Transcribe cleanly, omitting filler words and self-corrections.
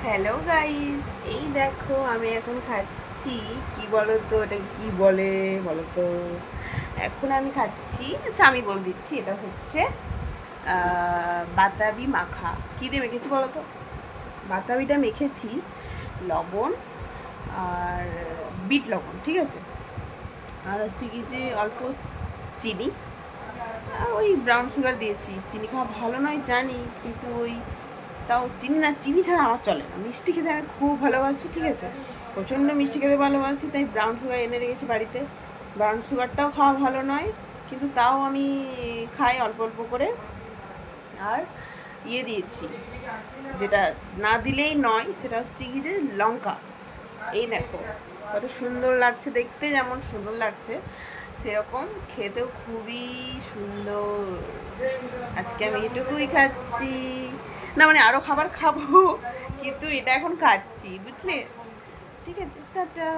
Hello guys, এই দেখো আমি এখন খাচ্ছি। কি বলো তো, এটা কি বলে বলো তো? এখন আমি খাচ্ছি, আচ্ছা আমি বলে দিচ্ছি, এটা হচ্ছে বাতাবি মাখা। কী দিয়ে মেখেছি বলো তো? বাতাবিটা মেখেছি লবণ আর বিট লবণ, ঠিক আছে। আর হচ্ছে কি যে অল্প চিনি, ওই ব্রাউন সুগার দিয়েছি। চিনি খাওয়া ভালো নয় জানি, কিন্তু ওই তাও চিনি না, চিনি ছাড়া আমার চলে না। মিষ্টি খেতে আমি খুব ভালোবাসি, ঠিক আছে, প্রচণ্ড মিষ্টি খেতে ভালোবাসি, তাই ব্রাউন সুগার এনে রেখেছি বাড়িতে। ব্রাউন সুগারটাও খাওয়া ভালো নয়, কিন্তু তাও আমি খাই অল্প অল্প করে। আর দিয়েছি, যেটা না দিলেই নয়, সেটা হচ্ছে কি যে লঙ্কা। এই দেখো কত সুন্দর লাগছে দেখতে, যেমন সুন্দর লাগছে সেরকম খেতেও খুবই সুন্দর। আজকে আমি এটুকুই খাচ্ছি, না মানে আরও খাবার খাবো, কিন্তু এটা এখন খাচ্ছি, বুঝলে? ঠিক আছে, টাটা।